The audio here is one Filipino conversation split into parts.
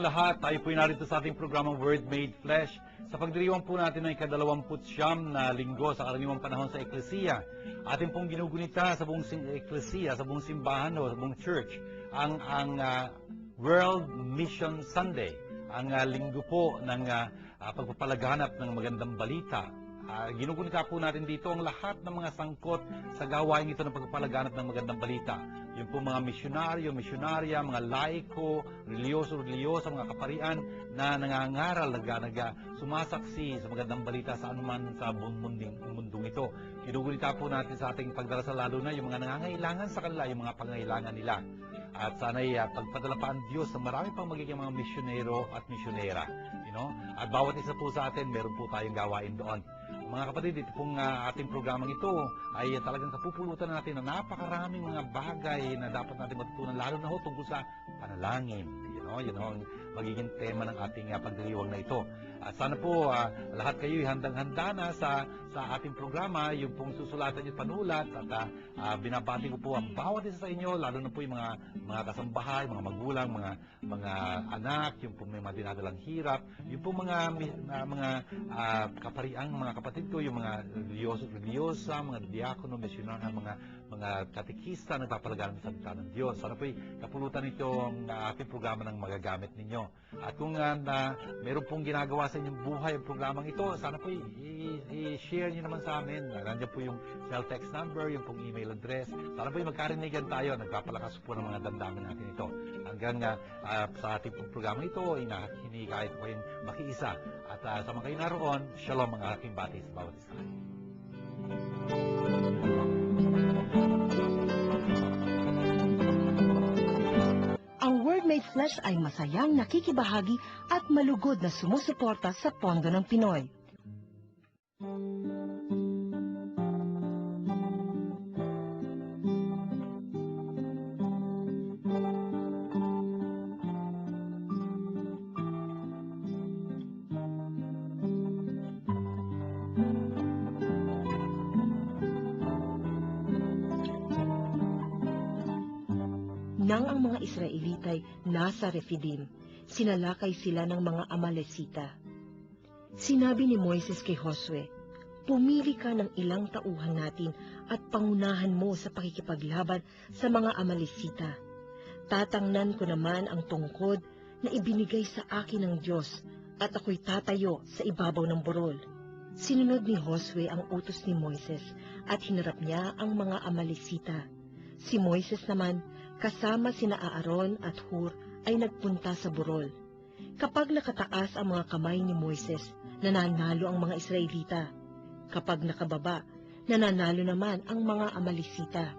lahat. Tayo po narito sa ating programang Word Made Flesh. Sa pagdiriwang po natin ng ika-29 na linggo sa karaniwang panahon sa Eklesiya. Ating pong ginugunita sa buong Eklesiya, sa buong simbahan o sa buong church, ang World Mission Sunday. Ang linggo po ng pagpapalaganap ng magandang balita. Ginugunita po natin dito ang lahat ng mga sangkot sa gawain ito ng pagpapalaganap ng magandang balita. Yung po mga misyonaryo, misyonarya, mga laiko, religyoso, mga kaparian na nangangaral, sumasaksi sa magandang balita sa anuman sa buong mundong ito. Ginugunita po natin sa ating pagdarasal lalo na yung mga nangangailangan sa kanila, yung mga pangangailangan nila. At sana'y pagpadala pa ang Diyos na marami pang magiging mga misyonero at misyonera. At bawat isa po sa atin, meron po tayong gawain doon. Mga kapatid, ito pong ating programang ito ay talagang kapupulutan natin na napakaraming mga bagay na dapat natin matutunan, lalo na tungkol sa panalangin. Yun ang magiging tema ng ating pagdiriwang na ito. At sana po lahat kayo handang-handa na sa ating programa, yung pong susulatan yung panulat at binabati ko po ang bawat isa sa inyo, lalo na po yung mga kasambahay, mga magulang, mga anak, yung pong may mga dinadalang hirap, yung pong mga kapariang mga kapatid ko, yung mga religyosa, mga diakono, misyonar, mga katekista na nagpapalaganap sa salita ng Diyos. Sana po kapulutan ito ang ating programa ng magagamit ninyo. At kung meron pong ginagawa sa inyong buhay ang programang ito, sana po i-share nyo naman sa amin. Nandiyan po yung cell text number, yung pong email address. Sana po magkarinigan tayo. Nagpapalakas po ng mga damdamin natin ito. Hanggang sa ating pong programa ito, hinihikayat ko kayong makiisa. At sa mga kayo naroon, shalom ang aking bati sa bawat isa. Ang Word Made Flesh ay masayang nakikibahagi at malugod na sumusuporta sa pondo ng Pinoy. Nang ang mga Israelitay nasa Refidim, sinalakay sila ng mga Amalesita. Sinabi ni Moises kay Josue, "Pumili ka ng ilang tauhan natin at pangunahan mo sa pakikipaglaban sa mga Amalesita. Tatangnan ko naman ang tungkod na ibinigay sa akin ng Diyos at ako'y tatayo sa ibabaw ng burol." Sinunod ni Josue ang utos ni Moises at hinarap niya ang mga Amalesita. Si Moises naman, kasama sina Aaron at Hur, ay nagpunta sa burol. Kapag nakataas ang mga kamay ni Moises, nananalo ang mga Israelita. Kapag nakababa, nananalo naman ang mga Amalesita.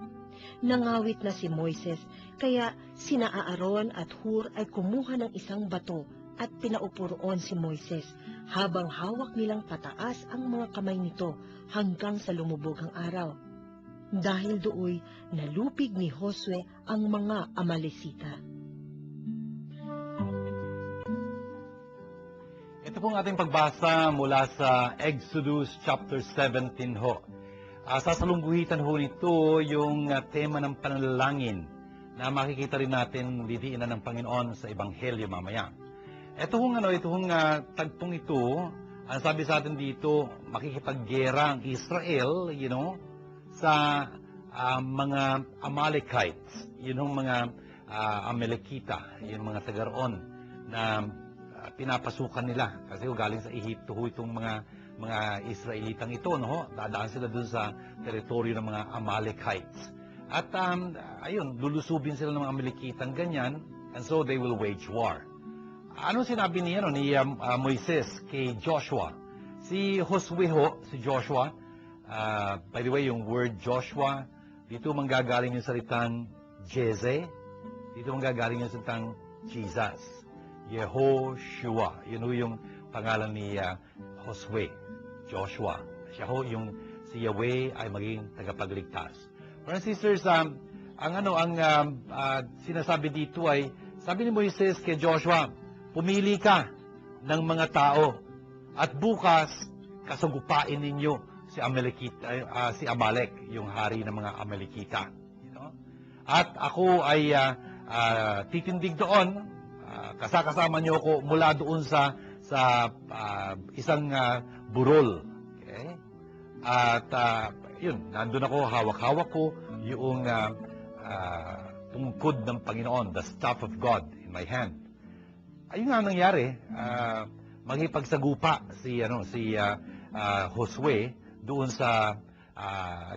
Nangawit na si Moises, kaya sina Aaron at Hur ay kumuha ng isang bato at pinaupo roon si Moises, habang hawak nilang pataas ang mga kamay nito hanggang sa lumubog ang araw. Dahil dooy, nalupig ni Josue ang mga Amalesita. Ito pong ating pagbasa mula sa Exodus chapter 17 ho. Sasalungguhitan ho nito yung tema ng panalangin na makikita rin natin didiinan ng Panginoon sa Ebanghelyo mamaya. Ito hong tagpong ito, ang sabi sa atin dito, makikipaggera ang Israel, sa mga Amalekites, yung mga Amalekita, yung mga tagaroon na pinapasukan nila. Kasi galing sa Ehipto itong mga Israelitang ito, dadaan sila dun sa teritoryo ng mga Amalekites. At lulusubin sila ng mga Amalekitang ganyan, and so they will wage war. Ano sinabi ni Moises kay Joshua? Si Josue si Joshua, by the way, yung word Joshua, dito manggagaling yung salitang Jeze, dito manggagaling yung salitang Jesus, Yehoshua. Yun yung pangalan ni Josue, Joshua. Siya si Yahweh ay maging tagapagligtas. Brothers and sisters, ang sinasabi dito ay, sabi ni Moises kay Joshua, pumili ka ng mga tao at bukas kasagupain ninyo si Amalek, yung hari ng mga Amalekita. At ako ay titindig doon, kasama niyo ako mula doon sa isang burol. Okay? At yun, nandun ako, hawak-hawak ko yung tungkod ng Panginoon, the staff of God in my hand. Ayun nga nangyari, magipagsagupa si Josue doon sa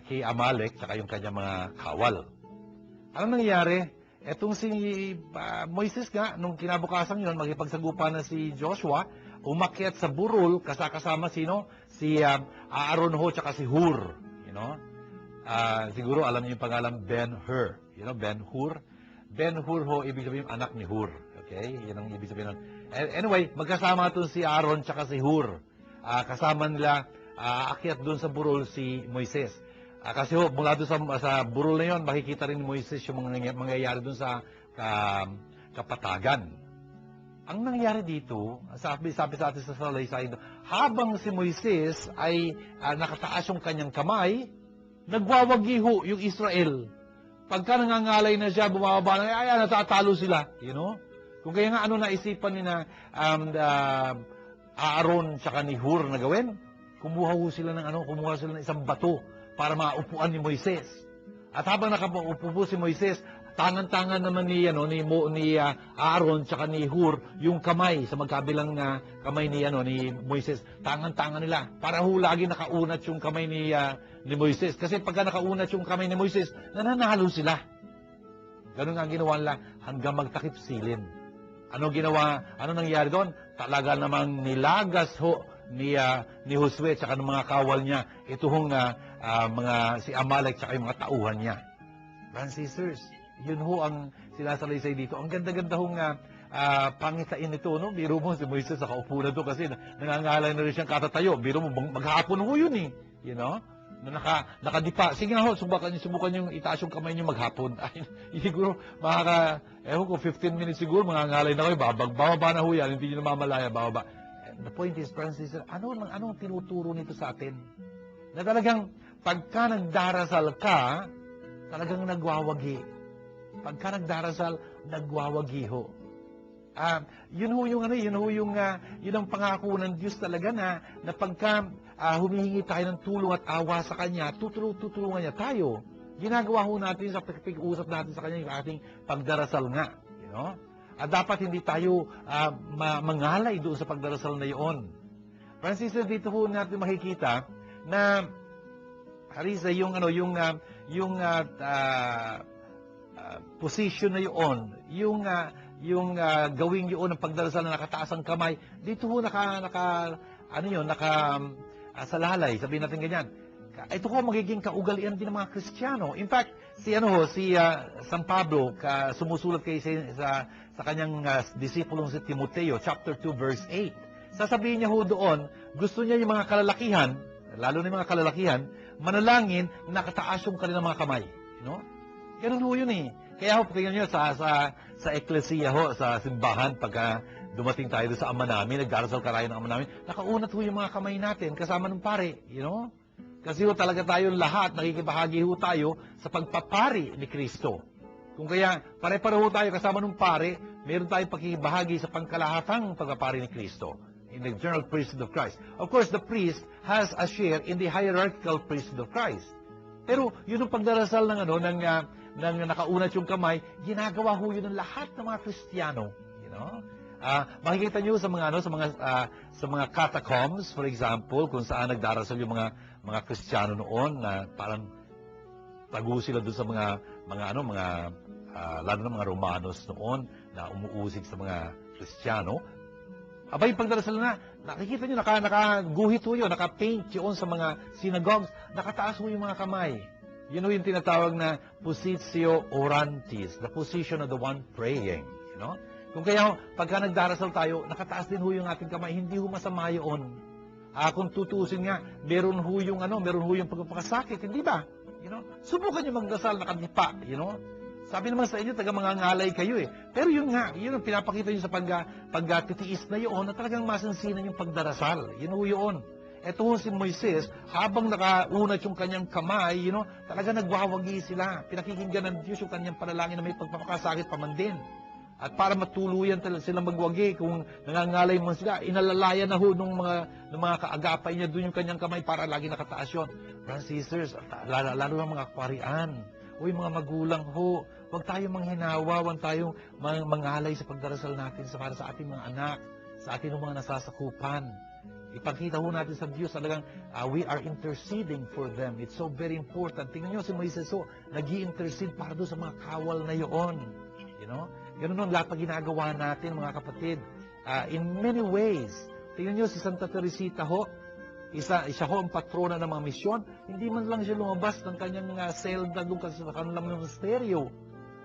kay Amalek tsaka yung kanyang mga kawal. Anong nangyari? Etong si Moises nga, nung kinabukasan yun, magipagsagupa na si Joshua, umakyat sa burol, kasama sino? Si Aaron ho tsaka si Hur. Siguro alam niyo yung pangalan Ben-Hur. Ben-Hur. Ben-Hur ho, ibig sabihin anak ni Hur. Okay? Yan ang ibig sabihin nun. Anyway, magkasama ito si Aaron tsaka si Hur. Kasama nila, akyat doon sa burol si Moises. Kasi ho, mula doon sa burol na yun, makikita rin ni Moises yung mga mangyayari doon sa kapatagan. Ang nangyari dito, sabi sa atin sa salaysay, habang si Moises ay nakataas yung kanyang kamay, nagwawagi ho yung Israel. Pagka nangangalay na siya, bumababa na, ay, natatalo sila. Kung kaya nga naisipan ni na Aaron tsaka ni Hur na gawin, kumuha sila ng isang bato para maupuan ni Moises. At habang nakaupo si Moises, tangan-tangan naman ni Aaron tsaka ni Hur yung kamay sa magkabilang kamay ni Moises. Tangan-tangan nila para lagi nakaunat yung kamay ni Moises. Kasi pagka nakaunat yung kamay ni Moises, nananalo sila. Ganun nga ginawa nila hanggang magtakip silin. Ano nangyari doon? Talaga namang nilagas ho ni Josue tsaka ng mga kawal niya ito hong si Amalek tsaka yung mga tauhan niya. Brothers and sisters, yun ho ang sinasalaysay dito. Ang ganda-ganda hong pangitain nito, no? Biro mo si Moises nakaupo na to kasi nangangalay na rin siyang katatayo. Biro mo, maghapon ho yun eh. Na nakadipa. Sige nga ho, subukan yung itaas yung kamay niyo maghapon. Ay, siguro, ewan ko, 15 minutes siguro, mangangalay na kayo, bababa na ho yan, hindi nyo namamalaya, bababa. The point is, Francis, anong tinuturo nito sa atin? Na talagang, pagka nagdarasal ka, talagang nagwawagi. Pagka nagdarasal, nagwawagi ho. Yun ang pangako ng Diyos talaga na pagka humihingi tayo ng tulong at awa sa Kanya, tutulungan niya tayo. Ginagawa ho natin sa pag-uusap natin sa Kanya yung ating pagdarasal nga. At dapat hindi tayo mangalay doon sa pagdarasal na iyon. Francis, dito ho natin makikita na Harisa, yung position na iyon, yung gawing yun ng pagdarasal na nakataas ang kamay, dito ho salalay, sabihin natin ganyan. Ito ho magiging kaugalian din ng mga Kristiyano. In fact, si San Pablo, sumusulat kay sa kanyang disipulong si Timoteo, chapter 2, verse 8. Sasabihin niya ho doon, gusto niya yung mga kalalakihan, lalo na yung mga kalalakihan, manalangin, nakataas yung kanilang mga kamay. Ganun ho yun eh. Kaya ho, tingnan nyo sa eklesiya ho, sa simbahan, pagka dumating tayo sa ama namin, nagdarasal karayan ng ama namin, nakaunat ho yung mga kamay natin, kasama ng pare, Kasi ho talaga tayong lahat, nakikibahagi ho tayo sa pagpapari ni Kristo. Kung kaya, pare-pareho tayo kasama ng pare, meron tayong pakikibahagi sa pangkalahatang pagpapari ni Kristo in the general priesthood of Christ. Of course, the priest has a share in the hierarchical priesthood of Christ. Pero yun ang pagdarasal ng nakaunat yung kamay, ginagawa ho yun ng lahat ng mga Kristiyano. Makikita niyo sa mga catacombs, for example, kung saan nagdarasal yung mga Kristiyano noon na parang tago sila doon sa lalo na mga Romanos noon na umuusig sa mga Kristiyano. Abay, pagdarasal na, nakikita nyo, nakaguhit ho yun, nakapaint yun sa mga synagogues, nakataas ho yung mga kamay. Yun ho yung tinatawag na positio orantis, the position of the one praying. Kung kaya, pagka nagdarasal tayo, nakataas din ho yung ating kamay, hindi ho masama yun. Kung tutusin nga, meron ho yung pagpapakasakit, hindi ba? Subukan nyo magdasal nakadipa, Sabi naman sa inyo, taga-mangangalay kayo eh. Pero yun nga, yun ang pinapakita nyo sa pagtitiis na yun, na talagang masansinan yung pagdarasal. Yun ho yun. Ito ho si Moises, habang nakaunat yung kanyang kamay, talaga nagwawagi sila. Pinakikinggan ng Diyos yung kanyang panalangin na may pagpapakasakit pa man din. At para matuluyan talaga sila magwagi, kung nangangalay mo sila, inalalayan na ho ng mga kaagapay niya doon yung kanyang kamay para lagi nakataas yun. Brothers and sisters, lalo ng mga kwarian, uy mga magulang ho, huwag tayong manghinawa, huwag tayong mangalay sa pagdarasal natin para sa ating mga anak, sa ating mga nasasakupan. Ipakita ho natin sa Diyos talagang we are interceding for them. It's so very important. Tingnan nyo si Moises, so nag-i-intercede para doon sa mga kawal na yun. You know? Ganun nun, lahat na ginagawa natin, mga kapatid. In many ways, tingnan nyo si Santa Teresita ho, isa ho ang patrona ng mga misyon, hindi man lang siya lumabas ng kanyang selda doon kasi sa kanilang monasteryo.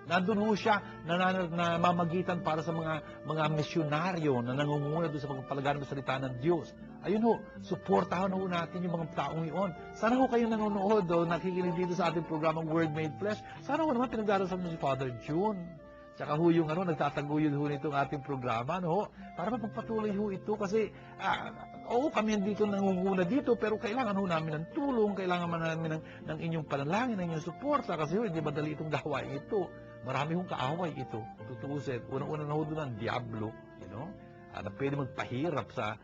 Nandun ho siya na mamagitan para sa mga misyonaryo na nangunguna doon sa pagpapalaganap ng salita ng Diyos. Ayun ho, suportahan ho natin yung mga taong iyon. Sana ho kayong nanonood o nakikinig dito sa ating programang Word Made Flesh. Sana ho naman pinagdarasal mo si Father June. Tsaka ho yung nagtataguyod ho nitong ating programa, no? Para mapagpatuloy ho ito kasi, oo, kami dito nangunguna dito, pero kailangan ho namin ng tulong, kailangan man namin ng inyong panalangin, ng inyong suporta, kasi ho, hindi madali itong gawain ito. Marami hong kaaway ito. Tutuusin, unang-una na ho doon ang Diablo, you know? Na pwede magpahirap sa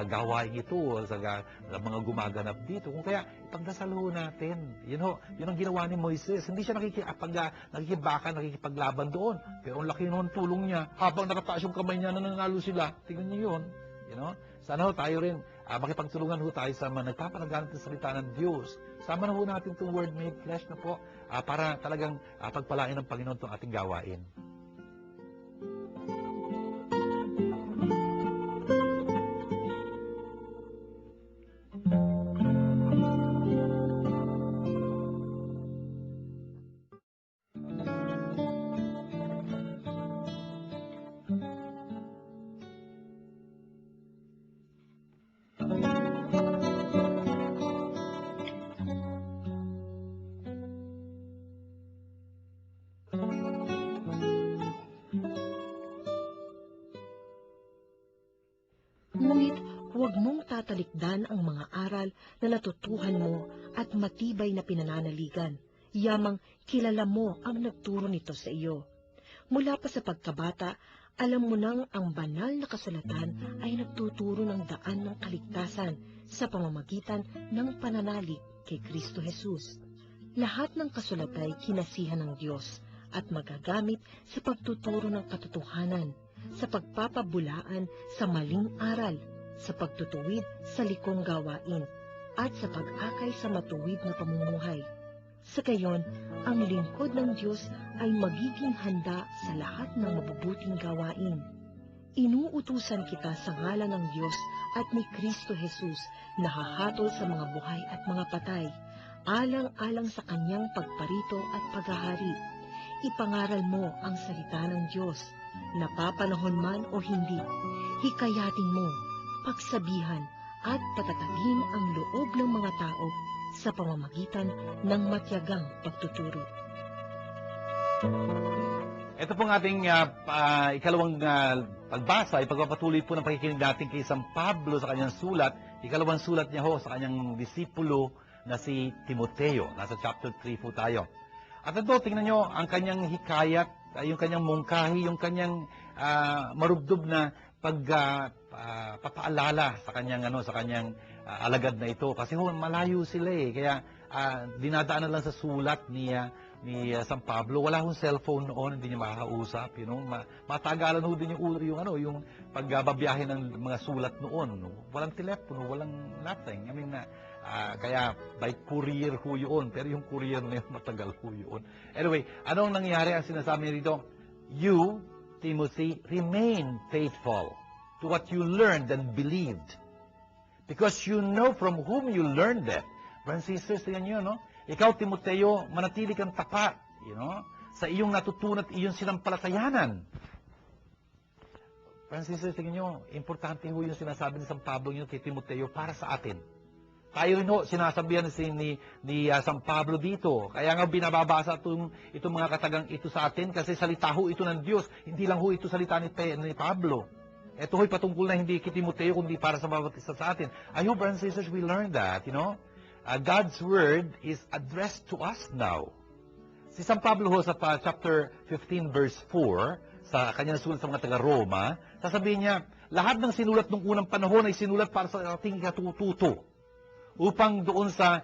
gawain ito, sa mga gumaganap dito. Kung kaya, ipagdasal ho natin. Yun ang ginawa ni Moises. Hindi siya nakikibaka, nakikipaglaban doon. Pero ang laki ng tulong niya. Habang nakataas yung kamay niya, nananalo sila. Tingnan niyo yun. You know? Sana ho tayo rin, makipagtulungan ho tayo sa mga nagpapalaganap ng salita ng Diyos. Sama na ho natin itong Word Made Flesh na po, para talagang pagpalain ng Panginoon itong ating gawain. Ngunit huwag mong tatalikdan ang mga aral na natutuhan mo at matibay na pinananaligan. Yamang kilala mo ang nagturo nito sa iyo. Mula pa sa pagkabata, alam mo nang ang banal na kasulatan ay nagtuturo ng daan ng kaligtasan sa pamamagitan ng pananalig kay Kristo Jesus. Lahat ng kasulat ay kinasihan ng Diyos at magagamit sa pagtuturo ng katotohanan, sa pagpapabulaan sa maling aral, sa pagtutuwid sa likong gawain, at sa pag-akay sa matuwid na pamumuhay. Sa gayon, ang lingkod ng Diyos ay magiging handa sa lahat ng mabubuting gawain. Inuutusan kita sa ngalan ng Diyos at ni Kristo Jesus na hahatol sa mga buhay at mga patay, alang-alang sa kanyang pagparito at paghahari. Ipangaral mo ang salita ng Diyos, napapanahon man o hindi. Hikayatin mo, pagsabihan at patatagin ang loob ng mga tao sa pamamagitan ng matiyagang pagtuturo. Ito pong ating ikalawang pagbasa, ipagpapatuloy po ng pakikinig natin kay San Pablo sa kanyang sulat. Ikalawang sulat niya ho sa kanyang disipulo na si Timoteo. Nasa chapter 3 po tayo. At ito, tingnan nyo, ang kanyang hikayat, yung kanyang mungkahi, yung kanyang marubdob na papaalala sa kanyang alagad na ito. Kasi malayo sila eh. Kaya dinadaanan lang sa sulat ni San Pablo. Wala hong cellphone noon, hindi niya makakausap. You know? Matagalan ho din yung pagbabiyahe ng mga sulat noon. No? Walang telepono, walang nothing. I mean, kaya by courier ho yun. Pero yung courier na yun, matagal ho yun. Anyway, anong nangyari? Ang sinasabi niya dito, you, Timothy, remain faithful to what you learned and believed. Because you know from whom you learned it. Brothers and sisters, tingnan nyo, no? Ikaw, Timoteo, manatili kang tapat, you know, sa iyong natutunan at iyong sinampalatayanan. Brothers and sisters, tingnan nyo, importante ho yung sinasabi ni San Pablo yun kay Timoteo para sa atin. Tayo rin ho, sinasabihan ni San Pablo dito. Kaya nga binababasa itong mga katagang ito sa atin kasi salita ho ito ng Diyos. Hindi lang ho ito salita ni Pablo. Ito ho'y patungkol na hindi kay Timoteo, kundi para sa bawat isa sa atin. I hope, brothers and sisters, we learn that, you know. God's Word is addressed to us now. Si San Pablo ho sa chapter 15, verse 4, sa kanyang sulat sa mga taga-Roma, sasabihin niya, lahat ng sinulat ng unang panahon ay sinulat para sa ating katututo. Upang doon sa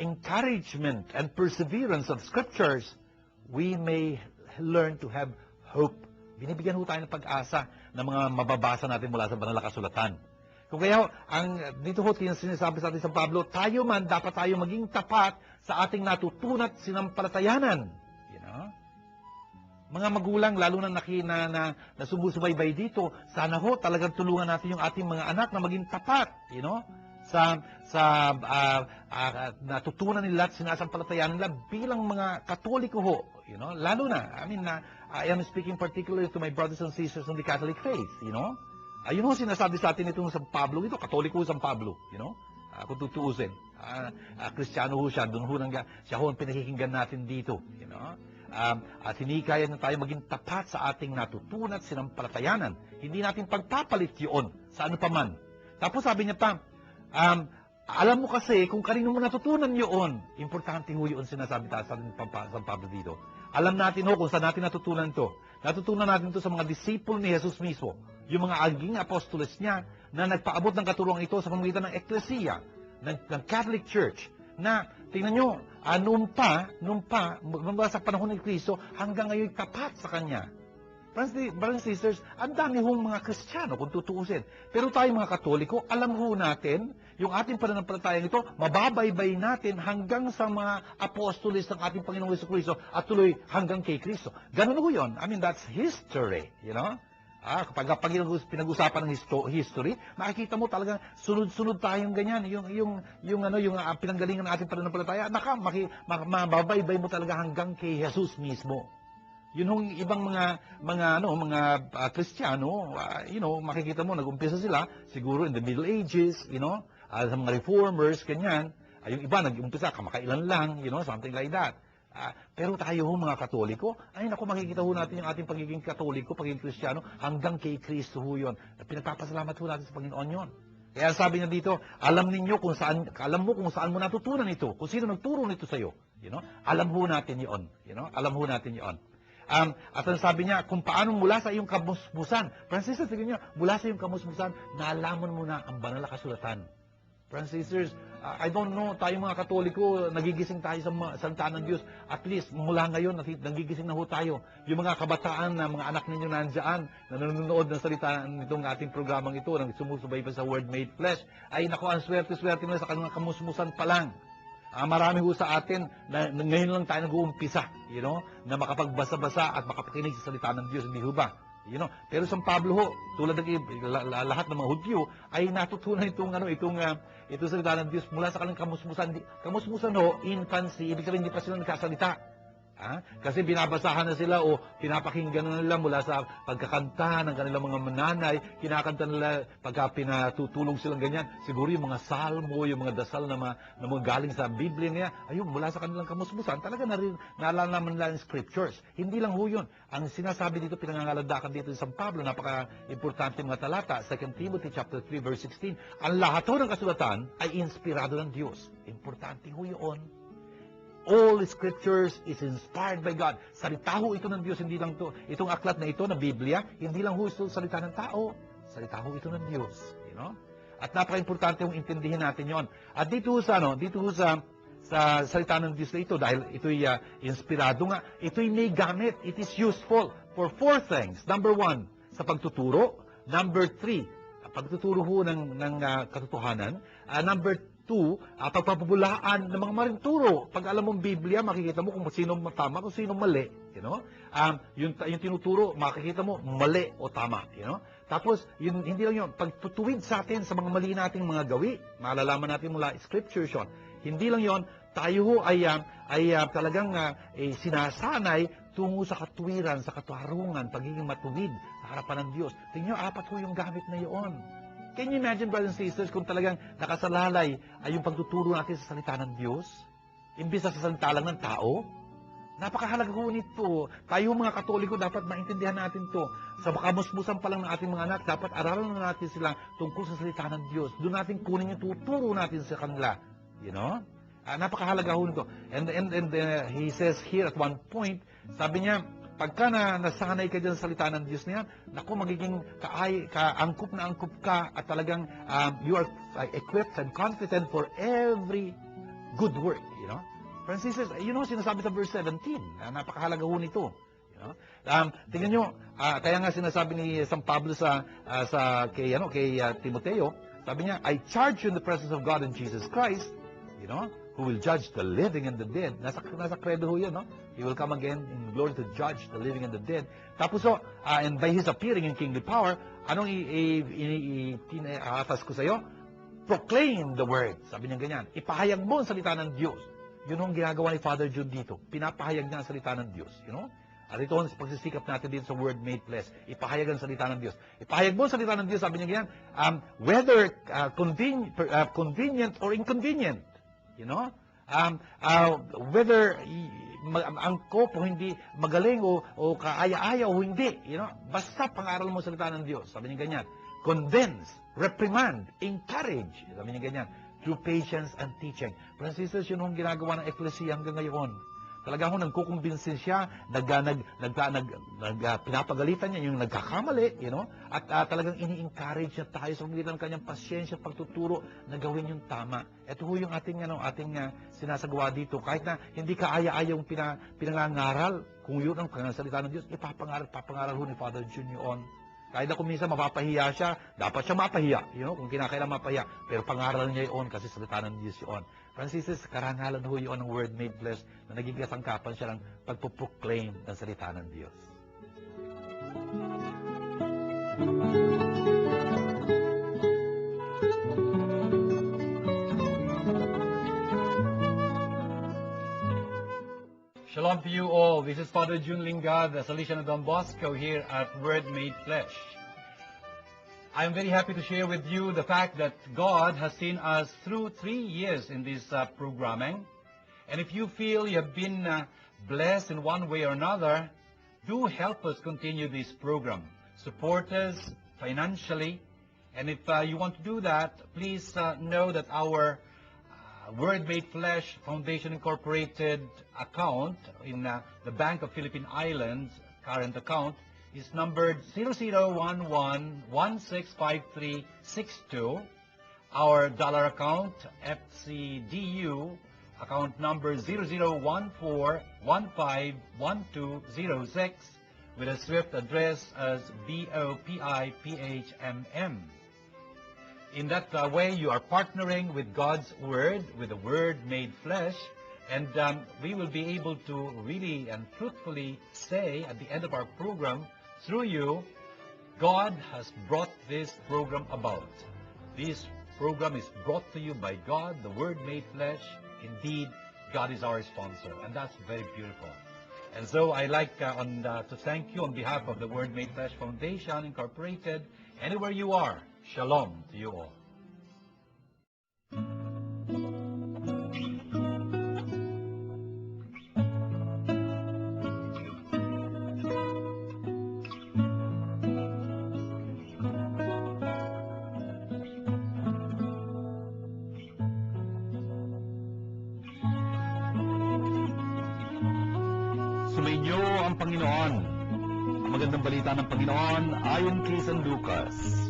encouragement and perseverance of Scriptures, we may learn to have hope. Binibigyan ho tayo ng pag-asa ng mga mababasa natin mula sa banal na kasulatan. Kung kaya, dito ho sinasabi sa atin sa Pablo, tayo man, dapat tayo maging tapat sa ating natutunan at sinampalatayanan. You know? Mga magulang, lalo na na sumusubaybay dito, sana ho talagang tulungan natin yung ating mga anak na maging tapat, you know? Sa natutunan nila at sinasampalatayanan nila bilang mga Katoliko ho, you know? Lalo na, I am speaking particularly to my brothers and sisters in the Catholic faith, you know? Ayun ho sinasabi sa atin itong San Pablo ito, Katoliko San Pablo, you know? Kung tutuusin. Kristiyano ho siya, doon ho siya ho ang pinakikinggan natin dito, you know? At hinikaya na tayo maging tapat sa ating natutunan at sinampalatayanan. Hindi natin pagpapalit yun sa ano paman. Tapos sabi niya pa, alam mo kasi kung kanino mo natutunan yun, importante ho yun sinasabi sa atin San Pablo dito. Alam natin ho kung saan natin natutunan ito. Natutunan natin ito sa mga disipulo ni Jesus mismo. Yung mga aging apostoles niya na nagpaabot ng katulungan ito sa pamamagitan ng Ecclesia, ng Catholic Church, na tingnan nyo, noon pa, sa panahon ni Kristo, hanggang ngayon tapat sa Kanya. Brothers and sisters, ang dami hong mga Kristiyano kung tutuusin. Pero tayo mga Katoliko, alam ho natin, yung ating pananampalatayang ito, mababaybay natin hanggang sa mga apostoles ng ating Panginoong Jesucristo at tuloy hanggang kay Kristo. Ganun ho yun. That's history, you know? Kapag pinag-usapan ng history, makikita mo talagang sunod-sunod tayong ganyan. Yung pinanggalingan ng ating pananampalataya, mababaybay mo talaga hanggang kay Jesus mismo. Yun yung ibang mga Kristiyano, makikita mo, nag-umpisa sila, siguro in the Middle Ages, sa mga reformers, ganyan. Yung iba, nag-umpisa, kamakailan lang, something like that. Pero tayo mga Katoliko, makikita ho natin yung ating pagiging Katoliko, pagiging Kristiyano, hanggang kay Kristo ho yun. Pinagpapasalamat ho natin sa Panginoon yun. Kaya sabi niya dito, alam mo kung saan mo natutunan ito, kung sino nagturo nito sa'yo. Alam ho natin yun. Alam ho natin yun. At ang sabi niya, kung paano mula sa iyong kamusmusan. Francis, tignan niyo, mula sa iyong kamusmusan, naalaman mo na ang banal na kasulatan. Francisers, I don't know, tayo mga Katoliko, nagigising tayo sa salita ng Diyos. At least, mula ngayon, nagigising na ho tayo. Yung mga kabataan na mga anak ninyo nandiyan, na nanonood ng salita nitong ating programang ito, nang sumusubay pa sa Word Made Flesh, ay naku, ang swerte-swerte mo sa kanilang kamusmusan pa lang. Marami ho sa atin na ngayon lang tayo nag-uumpisa, na makapagbasa-basa at makapakinig sa salita ng Diyos, hindi ho ba? Pero San Pablo ho, tulad ng lahat ng mga Hudyo, ay natutunan itong salita ng Diyos mula sa kanilang kamusmusan. Kamusmusan ho, infancy, ibig sabihin hindi pa sila nagkasalita. Kasi binabasahan na sila o pinapakinggan na nila mula sa pagkakanta ng kanilang mga mananay, kinakanta nila pagka pinatutulong silang ganyan. Siguro yung mga salmo, yung mga dasal na mga galing sa Biblia niya, ayun, mula sa kanilang kamusmusan, talaga naalalaman nila yung scriptures. Hindi lang ho yun. Ang sinasabi dito, pinangangaladakan dito sa San Pablo, napaka-importante mga talata, 2 Timothy chapter 3 verse 16, ang lahat ho ng kasulatan ay inspirado ng Diyos. Importante ho yun. All Scriptures is inspired by God. Salita ho ito ng Diyos, hindi lang to. Itong aklat na ito, na Biblia, hindi lang ho ito salita ng tao. Salita ho ito ng Diyos. At napaka-importante hong intindihin natin yon. At dito sa salita ng Diyos na ito, dahil ito'y inspirado nga, ito'y may gamit. It is useful for 4 things. Number 1, sa pagtuturo. Number 3, pagtuturo ho ng katotohanan. Number 2, pagpapabulaan ng mga marinturo. Pag alam mong Biblia, makikita mo kung sino tama, kung sino mali. Yung tinuturo, makikita mo mali o tama. Tapos, hindi lang yun. Pagtutuwid sa atin sa mga mali nating mga gawi, malalaman natin mula Scripture yun. Hindi lang yun, tayo ho ay talagang sinasanay tungo sa katuwiran, sa katarungan, pagiging matuwid sa harapan ng Diyos. Tingnan nyo, 4 ho yung gamit na yun. Can you imagine, brothers and sisters, kung talagang nakasalalay ay yung pagtuturo natin sa salita ng Diyos? Imbis sa salita lang ng tao? Napakahalaga ho nito. Tayo mga Katoliko, dapat maintindihan natin to. Sa kamusmusan pa lang ng ating mga anak, dapat aralan na natin sila tungkol sa salita ng Diyos. Doon natin kunin yung tuturo natin sa kanila. Napakahalaga ho nito. And he says here at one point, sabi niya, pagka nasanay ka dyan sa salita ng Diyos na yan, naku, magiging angkop na angkop ka at talagang you are equipped and confident for every good work, you know. Francis, sinasabi sa verse 17, napakahalaga ho nito. You know? Tingnan nyo, kaya nga sinasabi ni San Pablo kay Timoteo, sabi niya, I charge you in the presence of God and Jesus Christ, you know, who will judge the living and the dead. Nasa credo ho yun, no? He will come again in glory to judge the living and the dead. Tapos and by His appearing in kingly power, anong aatas ko sa iyo? Proclaim the word. Sabi niya ganyan. Ipahayag mo ang salita ng Diyos. Yun ang ginagawa ni Father Jude dito. Pinapahayag niya ang salita ng Diyos. You know? At ito ang pagsisikap natin dito sa Word Made Flesh. Ipahayag ang salita ng Diyos. Ipahayag mo ang salita ng Diyos, sabi niya ganyan, whether convenient or inconvenient. You know? Whether angkop o hindi, magaling o kaaya-aya o hindi. You know? Basta pangaral mo ang salita ng Diyos. Sabi niya ganyan. Convince, reprimand, encourage. Sabi niya ganyan. Through patience and teaching. Brothers and sisters, yun ang ginagawa ng Ecclesia hanggang ngayon. Talaga ho, nagkukumbinsin siya, pinapagalitan niya yung nagkakamali, you know, at talagang ini-encourage niya tayo sa pagitan ng kanyang pasyensya at pagtuturo na gawin yung tama. Ito ho yung ating sinasagawa dito. Kahit na hindi kaaya-aya yung pinangangaral, kung yun ang salita ng Diyos, papangaral ho ni Father June yun. Kahit na kung minsan mapapahiya siya, dapat siya mapahiya. You know, kung kinakailan mapahiya. Pero pangaral niya yun kasi salita ng Diyos yun. Francis, karangalan ho yun ng Word Made Flesh na naging kasangkapan siya ng pagpuproclaim ng salita ng Diyos. Shalom to you all. This is Father June Lingad, the Salesian of Don Bosco here at Word Made Flesh. I'm very happy to share with you the fact that God has seen us through 3 years in this programming. And if you feel you have been blessed in one way or another, do help us continue this program. Support us financially. And if you want to do that, please know that our Word Made Flesh Foundation Incorporated account in the Bank of Philippine Islands, current account, is numbered 0011165362. Our dollar account, FCDU, account number 0014151206, with a SWIFT address as BOPIPHMM. In that way, you are partnering with God's Word, with the Word Made Flesh, and we will be able to really and truthfully say at the end of our program, through you, God has brought this program about. This program is brought to you by God, the Word Made Flesh. Indeed, God is our sponsor, and that's very beautiful. And so I like to thank you on behalf of the Word Made Flesh Foundation Incorporated, anywhere you are. Shalom to you all. Sumainyo ang Panginoon. Ang magandang balita ng Panginoon ayon kay San Lucas.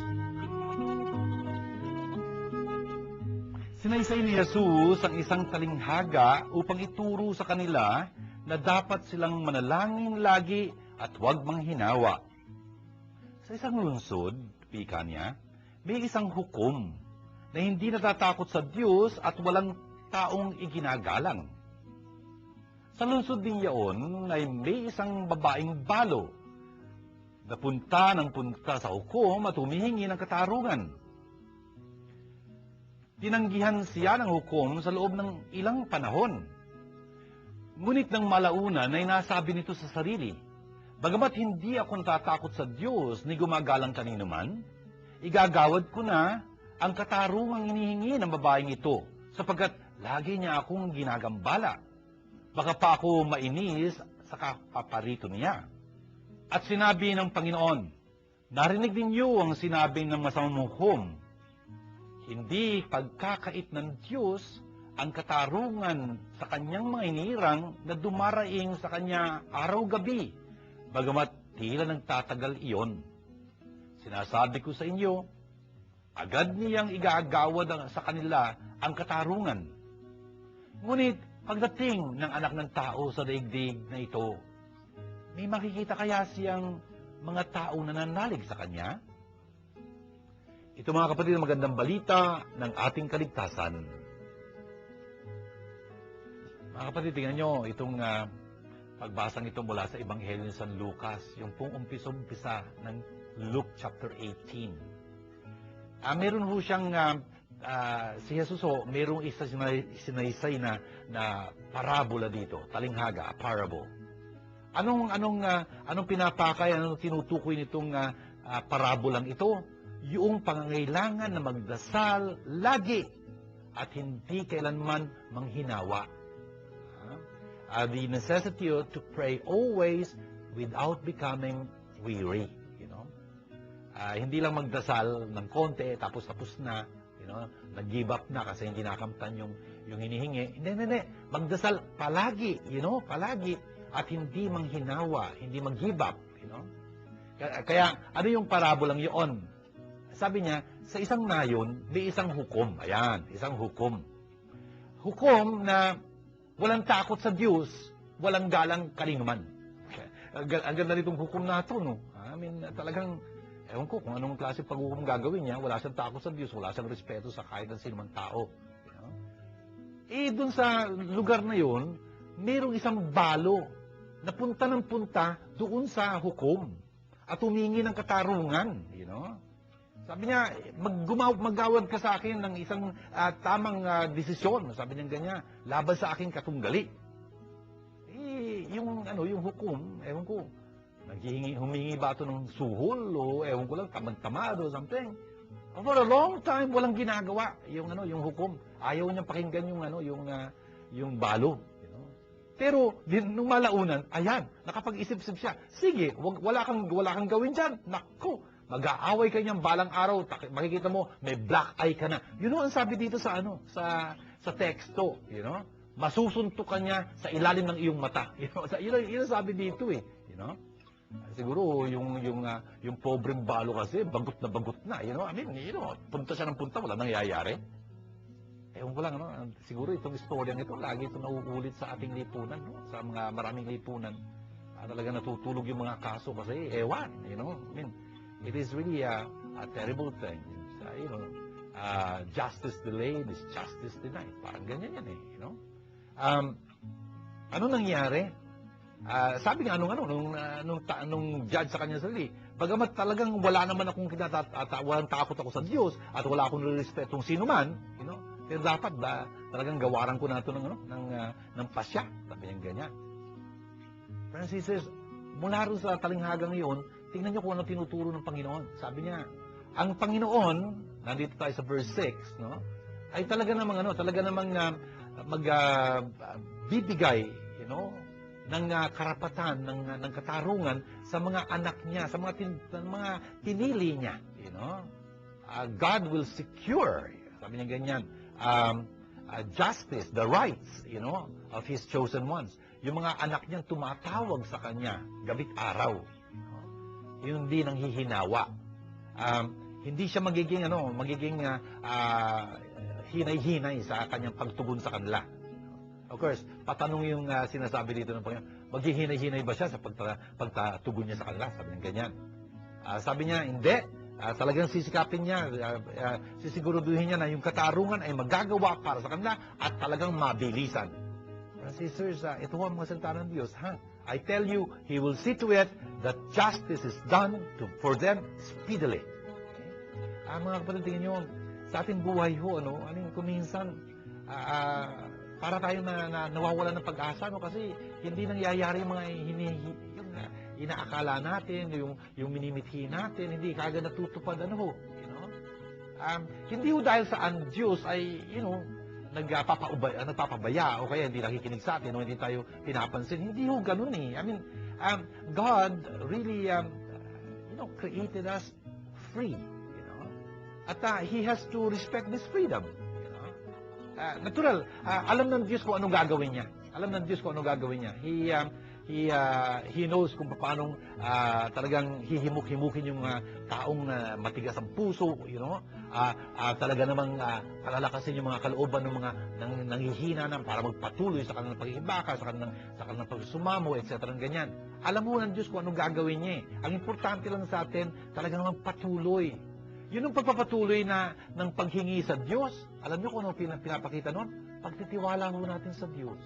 Sinaysay ni Jesus ang isang talinghaga upang ituro sa kanila na dapat silang manalangin lagi at huwag manghinawa. Sa isang lungsod, pika niya, may isang hukom na hindi natatakot sa Diyos at walang taong iginagalang. Sa lungsod din yaon ay may isang babaeng balo na punta sa hukom at humihingi ng katarungan. Tinanggihan siya ng hukom sa loob ng ilang panahon. Ngunit nang malaunan ay nasabi nito sa sarili, bagamat hindi ako natatakot sa Diyos ni gumagalang kanino man, igagawad ko na ang katarungang hinihingi ng babaeng ito sapagkat lagi niya akong ginagambala. Baka pa ako mainis sa kapaparito niya. At sinabi ng Panginoon, narinig ninyo ang sinabi ng masamang hukom, hindi pagkakait ng Diyos ang katarungan sa kanyang mga inirang na dumaraing sa kanya araw-gabi Bagamat tila nang tatagal iyon, sinasabi ko sa inyo, agad niyang igagawad sa kanila ang katarungan. Ngunit pagdating ng anak ng tao sa daigdig na ito, may makikita kaya siyang mga tao na nananalig sa kanya? Ito mga kapatid, ang magandang balita ng ating kaligtasan. Mga kapatid, tingnan nyo itong pagbasang ito mula sa Ebanghelyo ni San Lucas, yung pong umpisa ng Luke chapter 18. Meron ho siyang, si Jesus ho, merong isa sinaysay na parabola dito, talinghaga, a parable. Anong pinapakay, anong tinutukoy nitong parabolang ito? Yung pangangailangan na magdasal lagi at hindi kailanman manghinawa. The necessity to pray always without becoming weary. Hindi lang magdasal ng konti, tapos na, nag-give up na kasi hindi nakamtan yung hinihingi. Hindi. Magdasal palagi, palagi. At hindi manghinawa, hindi mag-give up. Kaya, ano yung parabolang yun? Sabi niya, sa isang nayon, may isang hukom. Ayan, isang hukom. Hukom na walang takot sa Diyos, walang galang kalinuman. Ang ganda nitong hukom na ito, no? Talagang, ewan ko kung anong klase pag-hukom gagawin niya, wala siyang takot sa Diyos, wala siyang respeto sa kahit ang sinumang tao. Dun sa lugar na yun, mayroong isang balo na punta ng punta doon sa hukom at humingi ng katarungan. Sabi niya, maggawad ka sa akin ng isang tamang desisyon. Sabi niya ganyan, laban sa aking katunggali. Yung hukom, ewan ko, humingi ba ito ng suhol o ewan ko lang, tamad-tamad o something. For a long time, walang ginagawa yung hukom. Ayaw niyang pakinggan yung balo. Pero nung malaunan, ayan, nakapag-isip-isip siya. Sige, wala kang gawin dyan. Naku, mag-aaway ka niyang balang araw, makikita mo, may black eye ka na. Ang sabi dito sa teksto, masusuntok ka niya sa ilalim ng iyong mata. Yun ang sabi dito Siguro yung pobreng balo kasi bagot na. Punta siya ng punta, wala nangyayari. Ewan ko lang, siguro itong istorya nito, lagi ito nauulit sa ating lipunan, sa mga maraming lipunan. Talaga natutulog yung mga kaso kasi, ewan, it is really a terrible thing. Justice delayed is justice denied. Parang ganyan yan ano nangyari? Sabi nga nung judge sa kanya sarili, bagamat talagang wala naman akong walang takot ako sa Diyos at wala akong respetong sino man, pero dapat ba talagang gawaran ko na ito ng pasya? Sabi niya ganyan. Francis says, mula rin sa talinghagang iyon, tingnan niyo kung ano tinuturo ng Panginoon. Sabi niya, ang Panginoon, nandito tayo sa verse 6, ay talaga namang magbibigay, ng karapatan, ng katarungan sa mga anak niya, sa mga pinili niya. God will secure, sabi niya ganyan, justice, the rights, of His chosen ones. Yung mga anak niyang tumatawag sa Kanya, gabit araw. Yung hindi nang hihinawa. Hindi siya magiging hinay-hinay sa Kanyang pagtugon sa kanila. Of course, patanong yung sinasabi dito ng Panginoon, maghihinay-hinay ba siya sa pagtugon niya sa kanila? Sabi niya ganyan. Sabi niya, hindi. Talagang sisikapin niya, sisiguraduhin niya na yung katarungan ay magagawa para sa kanila at talagang mabilisan. Sisters, ito ang mga salita ng Diyos. I tell you, He will see to it that justice is done for them speedily. Mga kapatid, tingin nyo, sa ating buhay kuminsan, para tayo na nawawala ng pag-asa, kasi hindi nangyayari yung mga inaakala natin, yung minimithi natin, hindi kagad natutupad, hindi dahil sa ang Diyos ay, nagpapabaya o kaya hindi nakikinig sa atin o hindi tayo pinapansin. Hindi ganun God really, created us free, At He has to respect this freedom, Natural, alam ng Diyos kung anong gagawin niya. Alam ng Diyos kung anong gagawin niya. He he knows kung paano talagang hihimuk-himukin yung mga taong matigas ang puso, talaga namang palalakasin yung mga kalooban ng mga nanghihina para magpatuloy sa kanilang pagkikibaka, sa kanilang pagsumamo, etc. Ganyan. Alam mo ng Diyos kung anong gagawin niya. Ang importante lang sa atin, talaga namang patuloy. Yun ang pagpapatuloy ng paghingi sa Diyos. Alam niyo kung ano pinapakita nun? Pagtitiwala mo natin sa Diyos.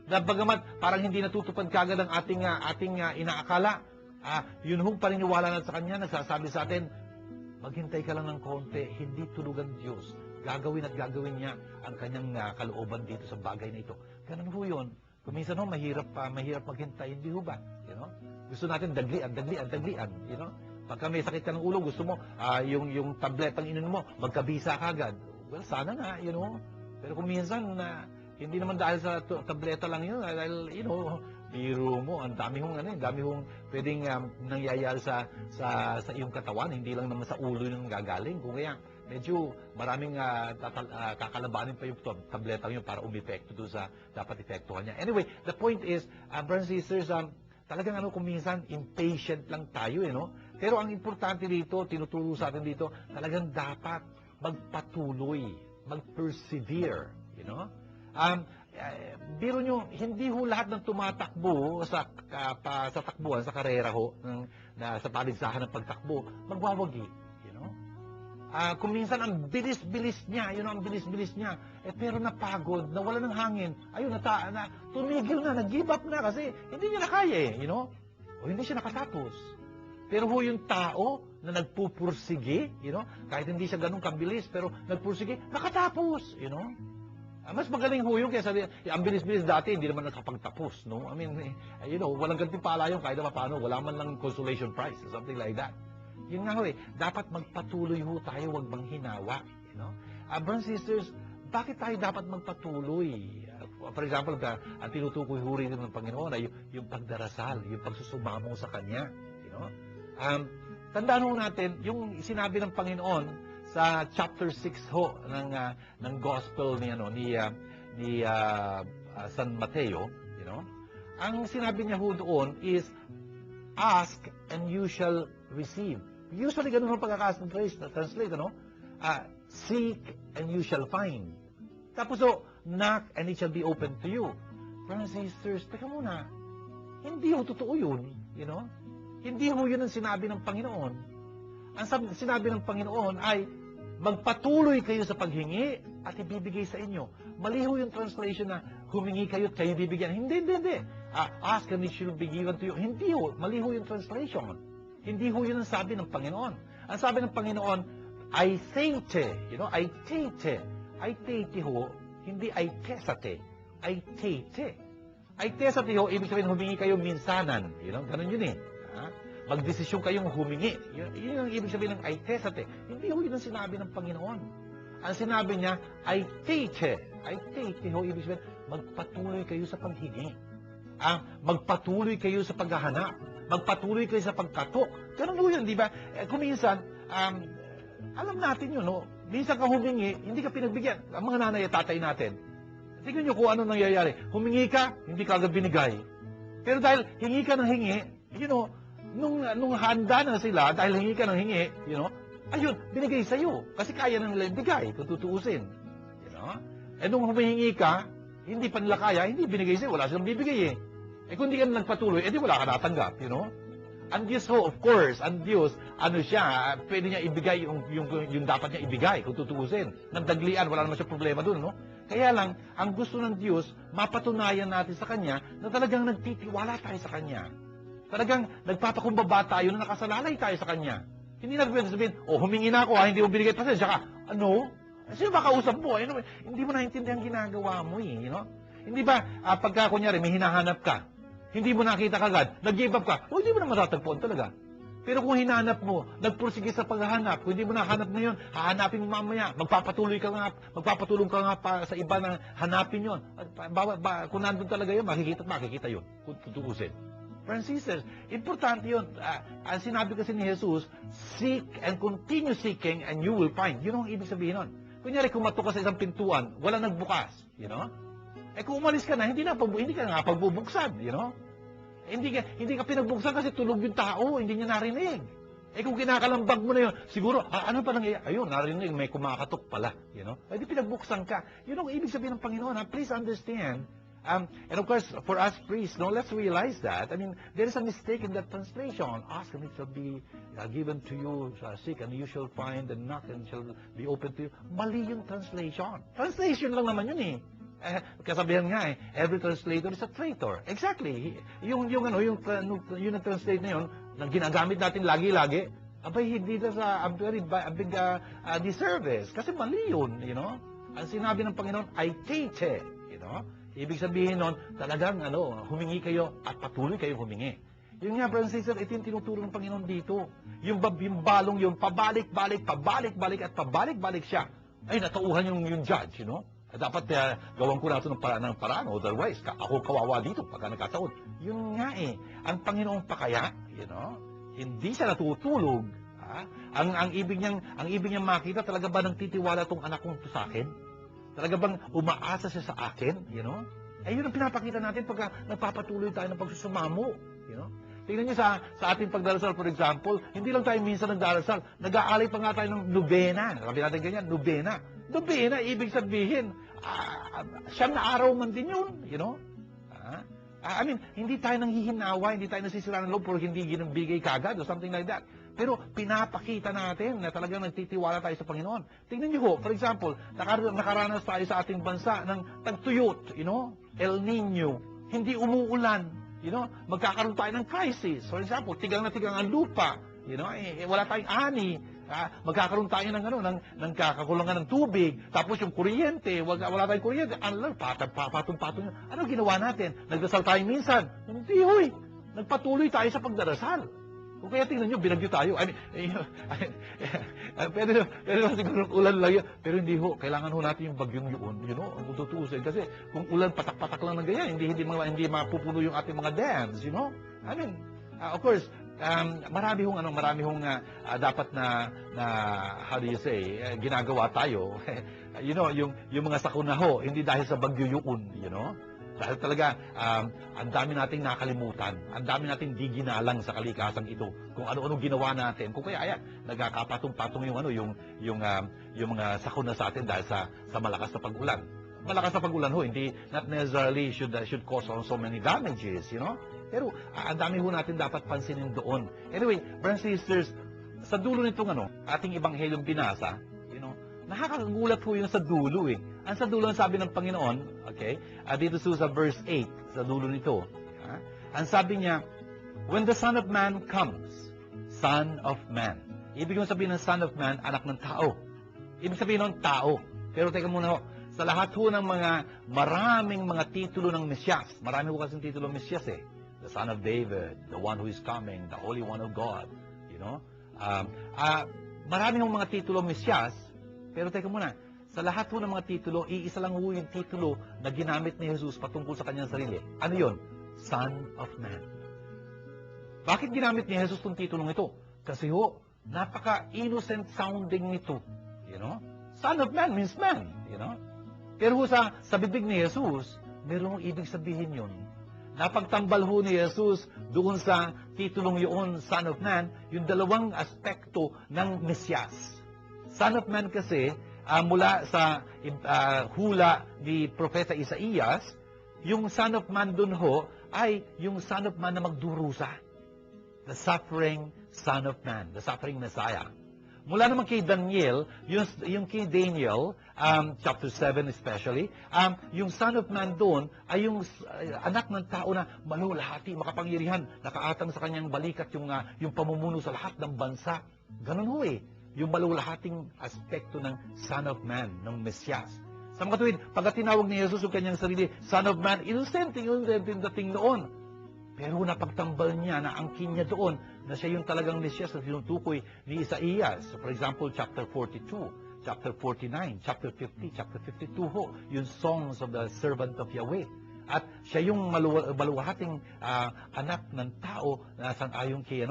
Na bagamat parang hindi natutupad kagad ang ating inaakala, yun hong paniniwala natin sa Kanya, nagsasabi sa atin, maghintay ka lang ng konti, hindi tulog ang Diyos. Gagawin at gagawin niya ang Kanyang kalooban dito sa bagay na ito. Ganun ho yun. Kung minsan ho, mahirap maghintay, hindi ho ba? Gusto natin daglian. Pagka may sakit ka ng ulo, gusto mo, yung tabletang inumin mo, magkabisa kagad. Well, sana nga, Pero kung minsan, hindi naman dahil sa tableta lang yun, dahil, biro mo, ang dami hong pwedeng nangyayari sa iyong katawan, hindi lang naman sa ulo yung gagaling. Kung kaya, medyo maraming kakalabanin pa yung tableta yun para umepekto doon sa dapat epektuhan niya. Anyway, the point is, brothers and sisters, talagang kung minsan, impatient lang tayo, Pero ang importante dito, tinuturo sa atin dito, talagang dapat magpatuloy, mag-persevere, biro nyo, hindi ho lahat ng tumatakbo sa takbuhan, sa karera ho, sa paligsahan ng pagtakbo, magwawagi. Kung minsan ang bilis-bilis niya, pero napagod, nawala ng hangin, ayun, tumigil na, nag-give up na kasi hindi niya na kaya o hindi siya nakatapos. Pero ho yung tao na nagpupursige, kahit hindi siya ganun kabilis, pero nagpursige, nakatapos, Mas magaling ho yun kaysa ang bilis-bilis dati, hindi naman nakapagtapos, no? I mean, walang gantimpala yun kahit na paano, wala man lang consolation prize, something like that. Yun nga ho dapat magpatuloy ho tayo, wag bang hinawa, brothers and sisters, bakit tayo dapat magpatuloy? For example, ang tinutukoy ho rin ng Panginoon ay yung pagdarasal, yung pagsusumamo sa Kanya, tandaan ho natin, yung sinabi ng Panginoon, sa chapter 6 ho ng gospel ni San Mateo, ang sinabi niya ho doon is, ask and you shall receive. Usually ganun ang pagkaka-translate, seek and you shall find. Tapos knock and it shall be open to you. Brothers and sisters, teka muna, hindi ho totoo yun, Hindi ho yun ang sinabi ng Panginoon. Ang sinabi ng Panginoon ay, magpatuloy kayo sa paghingi at ibibigay sa inyo. Mali ho yung translation na humingi kayo at kayo bibigyan. Hindi. Ask and it shall be given to you. Hindi ho. Mali ho yung translation. Hindi ho yun ang sabi ng Panginoon. Ang sabi ng Panginoon, I teite. I teite. I teite ho. Hindi I tesate. I teite. I tesate ho, ibig sabihin humingi kayo minsanan. Ganun yun magdesisyon kayong humingi. Yun ang ibig sabihin ng ay tesate. Hindi ho yun ang sinabi ng Panginoon. Ang sinabi niya, ay teite. Ay teite ho, ibig sabihin, magpatuloy kayo sa paghingi. Magpatuloy kayo sa paghahanap. Magpatuloy kayo sa pagkatok. Ganun ho yun, di ba? Kung minsan, alam natin yun, minsan ka humingi, hindi ka pinagbigyan. Ang mga nanay at tatay natin, tingnan nyo kung ano nangyayari. Humingi ka, hindi ka agad binigay. Pero dahil hingi ka ng hingi, nung handa na sila, dahil hingi ka ng hingi, ayun, binigay sa'yo. Kasi kaya na nila ibigay, kung tutuusin. Nung humihingi ka, hindi pa nila kaya, hindi binigay sa'yo, wala silang bibigay kung hindi ka na nagpatuloy, di wala ka natanggap, Ang Diyos ho, of course, ang Diyos, siya, pwede niya ibigay yung dapat niya ibigay, kung tutuusin. Nagdaglian, wala naman siya problema dun, Kaya lang, ang gusto ng Diyos, mapatunayan natin sa Kanya na talagang nagtitiwala tayo sa Kanya. Talagang nagpapakumbaba tayo na nakasalalay tayo sa Kanya. Hindi na pwede sabihin, humingi na ako, hindi mo binigay pasensya ka. Ano? Sino ba kausap mo? Hindi mo naintindihan ginagawa mo Hindi ba, pagka kunyari, may hinahanap ka, hindi mo nakita kagad, nag-give up ka, hindi mo na matatagpuan talaga. Pero kung hinanap mo, nagpursige sa paghahanap, kung hindi mo nahanap ngayon, hahanapin mo mamaya, magpapatulong ka nga pa sa iba na hanapin yon. Kung nandun talaga yun, makikita yun, kung tutuusin. Friends and sisters, importante yun. Ang sinabi kasi ni Jesus, seek and continue seeking and you will find. Yun ang ibig sabihin nun. Kunyari, kumatok ka sa isang pintuan, wala nagbukas. Kung umalis ka na, hindi ka nga pagbubuksan. Hindi ka pinagbuksan kasi tulog yung tao, hindi niya narinig. Kung kinakalambag mo na yun, siguro, ano pa nangyayari? Ayun, narinig, may kumakatok pala. Di pinagbuksan ka. Yun ang ibig sabihin ng Panginoon. Please understand. And of course, for us priests, let's realize that. There is a mistake in that translation. Ask and it shall be given to you. Seek and you shall find, and knock and it shall be open to you. Mali yung translation. Translation lang naman yun eh. Kasabihan nga every translator is a traitor. Exactly. Yung translate na yun, na ginagamit natin lagi-lagi, hindi na sa a big disservice. Kasi mali yun, Ang sinabi ng Panginoon, ay teche, Ibig sabihin nun, talagang, humingi kayo at patuloy kayo humingi. Yun nga, brothers and sisters, ito yung tinuturo ng Panginoon dito. Yung balong yun, pabalik-balik at pabalik-balik siya. Ay, natauhan yung judge, Dapat gawan ko natin ng paraan. Otherwise, ako kawawa dito pagka nagkataon. Yun nga ang Panginoong pakaya, hindi siya natutulog. Ang ibig niyang makita, talaga ba nang titiwala tong anak kong to sa akin? Talaga bang umaasa siya sa akin? Yun ang pinapakita natin pagka nagpapatuloy tayo ng pagsusumamo. Tingnan niyo sa ating pagdarasal, for example, hindi lang tayo minsan nagdarasal, nag-aalay pa nga tayo ng nobena. Sabi natin ganyan, nobena. Nobena, ibig sabihin, siyam na araw man din yun, hindi tayo nanghihinawa, hindi tayo nasisira ng loob, pero hindi ginambigay kagad or something like that. Pero pinapakita natin na talagang nagtitiwala tayo sa Panginoon. Tingnan niyo ho, for example, nakaranas tayo sa ating bansa ng tagtuyot, El Nino, hindi umuulan, magkakaroon tayo ng crisis. For example, tigang na tigang ang lupa, wala tayong ani, magkakaroon tayo ng kakakulangan ng tubig, tapos yung kuryente, wala tayong kuryente, patong-patong. Ano ginawa natin? Nagdasal tayo minsan? Hindi, huy. Nagpatuloy tayo sa pagdarasal. Kung kaya tingnan nyo, binagyo tayo. Pwede lang siguro ulan lang yan. Pero hindi ho, kailangan ho natin yung bagyong yun. Ang tutuusin. Kasi kung ulan, patak-patak lang ng ganyan, hindi mapupuno yung ating mga dams, of course, marami hong dapat na how do you say, ginagawa tayo. Yung mga sakuna ho, hindi dahil sa bagyo yun, Dahil talaga, ang dami nating nakalimutan, ang dami nating di ginalang sa kalikasang ito. Kung ano-ano ginawa natin. Kung kaya, nagkakapatong-patong yung mga sakuna sa atin dahil sa malakas na pag-ulan. Malakas na pag-ulan ho, not necessarily should cause so many damages, Pero ang dami ho natin dapat pansinin doon. Anyway, brothers and sisters, sa dulo nitong ating ebanghelyong binasa, nakakagulat ho yung sa dulo Ang sa dulo ang sabi ng Panginoon, okay? Dito sa verse 8, sa dulo nito. Ang sabi niya, when the Son of Man comes, Son of Man. Ibig sabihin ng Son of Man, anak ng tao. Ibig sabihin ng tao. Pero teka muna ho, sa lahat ho ng maraming mga titulo ng Mesyas, marami ho kasing titulo ng Mesyas The Son of David, the One who is coming, the Holy One of God. Marami hong mga titulo ng Mesyas, pero teka muna, sa lahat ho ng mga titulo, iisa lang ho yung titulo na ginamit ni Jesus patungkol sa kanyang sarili. Ano yun? Son of Man. Bakit ginamit ni Jesus itong titulong ito? Kasi ho, napaka-innocent sounding nito. Son of Man means man. Pero ho sa bibig ni Jesus, merong ibig sabihin yun. Napagtambal ho ni Jesus doon sa titulong yun, Son of Man, yung dalawang aspekto ng Mesyas. Son of Man kasi, mula sa hula ni Propeta Isaías, yung Son of Man dun ho, ay yung Son of Man na magdurusa. The suffering Son of Man, the suffering Messiah. Mula naman kay Daniel, yung kay Daniel, chapter 7 especially, yung Son of Man doon ay yung anak ng tao na malulahati, makapangyarihan, nakaatang sa kanyang balikat yung pamumuno sa lahat ng bansa. Ganun ho yung malulahating aspekto ng Son of Man, ng Mesyas. Sa mga tuwid, pagka tinawag ni Jesus yung kanyang sarili, Son of Man, innocent yung dating noon. Pero napagtambal niya, naangkin niya doon, na siya yung talagang Mesyas na tinutukoy ni Isaías. For example, chapter 42, chapter 49, chapter 50, chapter 52 ho, yung songs of the servant of Yahweh. At siya yung maluwahating anak ng tao na sang-ayon kay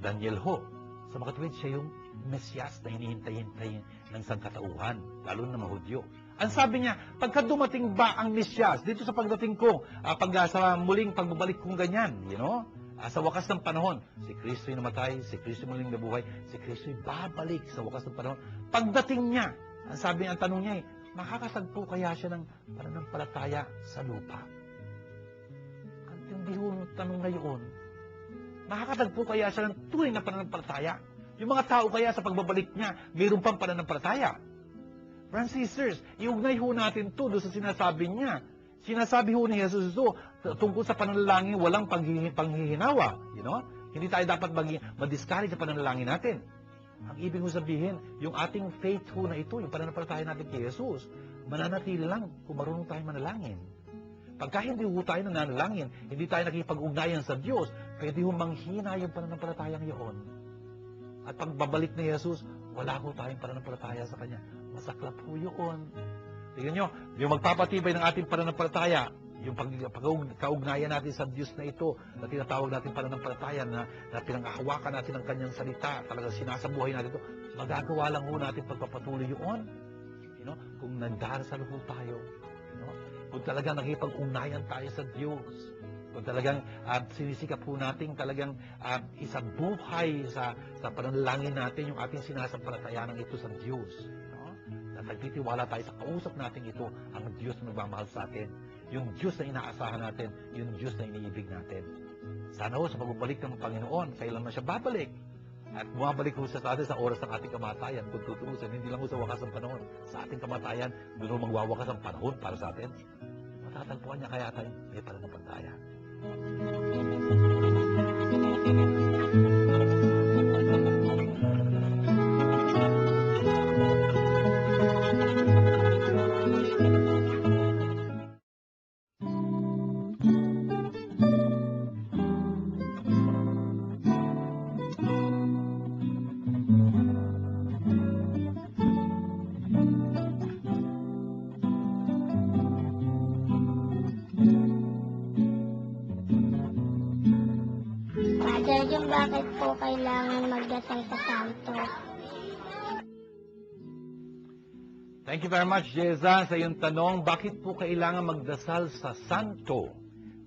Daniel ho. Sa mga tuwid, siya yung Mesyas na hinihintay-hintay ng sangkatauhan, lalo na mga Hudyo. Ang sabi niya, pagka dumating ba ang Mesyas, dito sa pagdating ko, sa muling pagbabalik kong ganyan, sa wakas ng panahon, si Kristo'y namatay, si Kristo'y muling nabuhay, si Kristo'y babalik sa wakas ng panahon. Pagdating niya, ang tanong niya makakatagpo kaya siya ng pananampalataya sa lupa? Ang tindi ho ng tanong ngayon, makakatagpo kaya siya ng tunay na pananampalataya? Yung mga tao kaya sa pagbabalik niya, mayroon pang pananampalataya? Brothers and sisters, iugnay ho natin to doon sa sinasabi niya. Sinasabi ho ni Jesus ito tungkol sa pananalangin, walang panghihinawa. Hindi tayo dapat ma-discourage sa pananalangin natin. Ang ibig mo sabihin, yung ating faith ho na ito, yung pananampalataya natin kay Jesus, mananatili lang kung marunong tayo manalangin. Pagka hindi ho tayo nananalangin, hindi tayo nakipag-ugnayan sa Diyos, pwede ho manghina yung pananampalatayang iyon. At pagbabalik ni Jesus, wala ho tayong pananampalataya sa Kanya. Masaklap ho yun. Tingnan nyo, yung magpapatibay ng ating pananampalataya, yung pagkaugnayan natin sa Diyos na ito, na tinatawag natin pananampalataya, na pinanghahawakan natin ang Kanyang salita, talagang sinasabuhay natin ito, magagawa lang ho natin pagpapatuloy yun. Kung nagdarasal ho tayo, kung talagang nakipag-ugnayan tayo sa Diyos, kung talagang sinisikap po natin talagang isabuhay sa pananalangin natin yung ating sinasampalatayanan ito sa Diyos. Nagtitiwala tayo sa kausap natin ito, ang Diyos na nagmamahal sa atin. Yung Diyos na inaasahan natin, yung Diyos na iniibig natin. Sana ho, sa pagbabalik ng Panginoon, kailan man siya babalik. At bumabalik ho siya sa atin sa oras ng ating kamatayan. Kung tutuusin, hindi lang ho sa wakas ng panahon. Sa ating kamatayan, doon ho magwawakas ang panahon para sa atin. Matatagpuan niya kaya tayo, may pananampalataya. Father, yung bakit po kailangan magdasal sa santo? Thank you very much, Jeza, sa iyong tanong. Bakit po kailangan magdasal sa santo?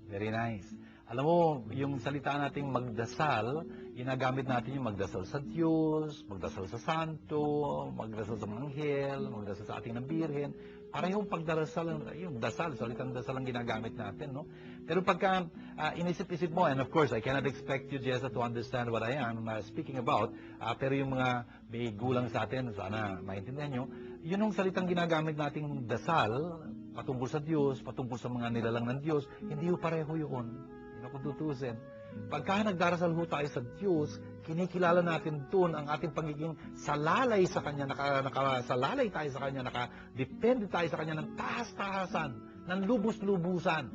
Very nice. Alam mo, yung salita nating magdasal, ginagamit natin yung magdasal sa Diyos, magdasal sa santo, magdasal sa mga anghel, magdasal sa ating ng birhen. Parehong pagdarasal, yung dasal, salitang dasal ang ginagamit natin, no? Pero pagka inisip-isip mo, and of course, I cannot expect you, Jessa, to understand what I am speaking about, pero yung mga may gulang sa atin, sana maintindihan nyo, yun yung salitang ginagamit nating dasal, patungkol sa Diyos, patungkol sa mga nilalang ng Diyos, hindi yung pareho yun. Kung tutusin. Pagka nagdarasal ho tayo sa Diyos, kinikilala natin doon ang ating pagiging salalay sa Kanya, nakasalalay tayo sa Kanya, nakadepende tayo sa Kanya ng tahas-tahasan, ng lubos-lubusan.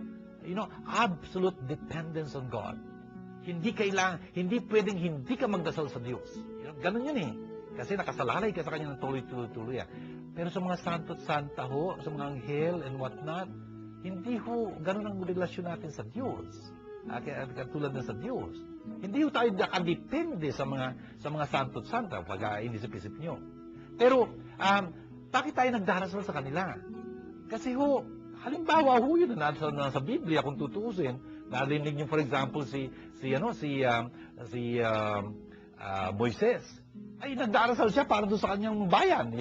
Absolute dependence on God. Hindi pwedeng hindi ka magdasal sa Diyos. Ganun yun eh. Kasi nakasalalay ka sa Kanya ng tuloy-tuloy. Pero sa mga santo at santa ho, sa mga anghel and whatnot, hindi ho ganun ang relasyon natin sa Diyos. Katulad na sa Diyos. Hindi ho tayo nakadepende sa mga santo at santa pag inisip-isip nyo. Pero, bakit tayo nagdarasal sa kanila? Kasi ho, halimbawa ho yun na sa Biblia kung tutuusin. Narinig nyo for example si Moises. Ay nagdarasal siya para doon sa kanyang bayan,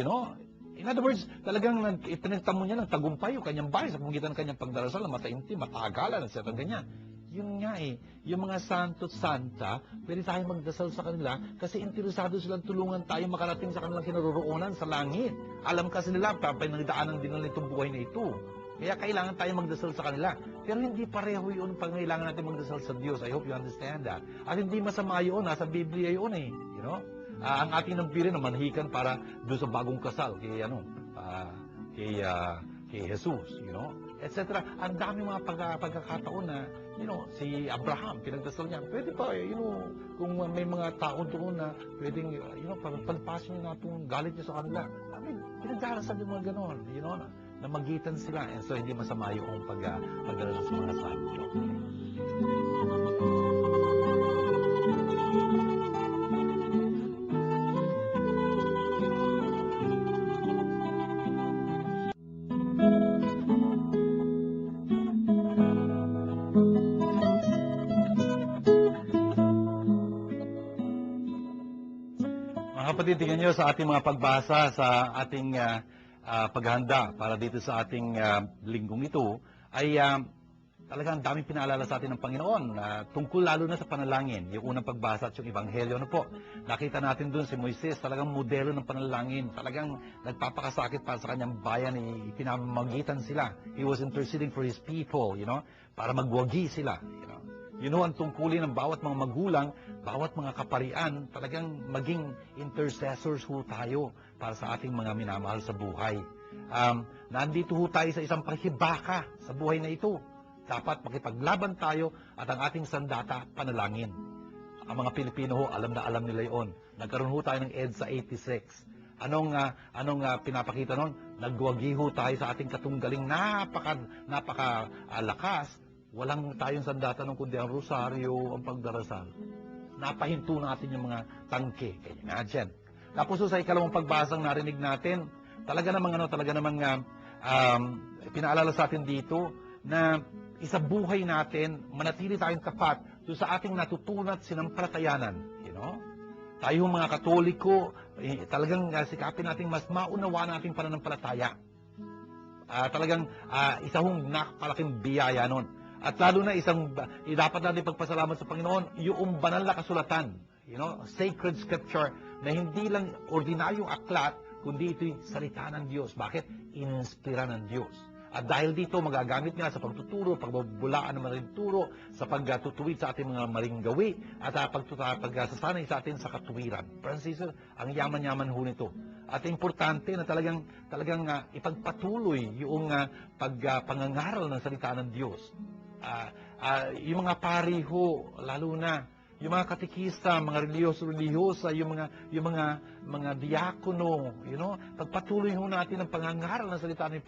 In other words, talagang pinagtamo niya ng tagumpay yung kanyang bayan sa pamagitan ng kanyang pagdarasal na mataimtim, matagalan, etc. ganyan. Yun nga yung mga santo at santa, pwede tayong magdasal sa kanila kasi interesado silang tulungan tayo makarating sa kanilang kinaroroonan sa langit. Alam kasi nila, pinagdaanan din nila itong buhay na ito. Kaya kailangan tayong magdasal sa kanila. Pero hindi pareho yun pag kailangan natin magdasal sa Diyos. I hope you understand that. At hindi masama yun, nasa Biblia yun ang ating nampirin na manhikan para doon sa bagong kasal kay Jesus, etc. Ang dami mga pagkakataon na, si Abraham, pinagdasal niya. Pwede pa, kung may mga tao doon na pwedeng, palpasin niyo na itong galit niyo sa kanila. Pinagdarasal yung mga ganon, na magitan sila. And so, hindi masama yung pagdarasal sa mga santo. kapatid, tingnan nyo sa ating mga pagbasa sa ating paghahanda para dito sa ating linggong ito, ay talagang daming pinaalala sa atin ng Panginoon tungkol lalo na sa panalangin. Yung unang pagbasa at yung Ebanghelyo, ano po, nakita natin dun si Moises, talagang modelo ng panalangin. Talagang nagpapakasakit para sa kanyang bayan, pinamamagitan sila. He was interceding for his people, para magwagi sila. Yun ang tungkulin ng bawat mga magulang, bawat mga kaparian, talagang maging intercessors ho tayo para sa ating mga minamahal sa buhay. Nandito ho tayo sa isang panghibaka sa buhay na ito. Dapat makipaglaban tayo at ang ating sandata, panalangin. Ang mga Pilipino ho, alam na alam nila yun. Nagkaroon ho tayo ng EDSA 86. Anong pinapakita nun? Nagwagi ho tayo sa ating katunggaling napakalakas. Walang tayong sandata nung kundi ang rosaryo, ang pagdarasal. Napahinto natin yung mga tangke. Kaya imagine. Tapos sa ikalawang pagbasang narinig natin, talaga namang pinaalala sa atin dito na isa buhay natin, manatili tayong tapat sa ating natutunan at sinampalatayanan. Tayo mga Katoliko, talagang sikapin natin mas maunawa nating pananampalataya. Talagang isa hong napakalaking biyaya nun. At lalo na dapat natin pagpasalamat sa Panginoon, yung banal na kasulatan, sacred scripture, na hindi lang ordinaryong aklat, kundi ito'y salita ng Diyos. Bakit? Inspira ng Diyos. At dahil dito, magagamit nga sa pagtuturo, pagbabulaan ng maling turo, sa pagtutuwid sa ating mga maling gawi, at pagsasanay sa atin sa katuwiran. Francis, ang yaman-yaman ho nito. At importante na talagang ipagpatuloy yung pangangaral ng salita ng Diyos. Yung mga pariho, lalo na yung mga katikista, mga reliyosa, yung mga diakono, pagpatuloy ho natin ang pangangaral ng salita ng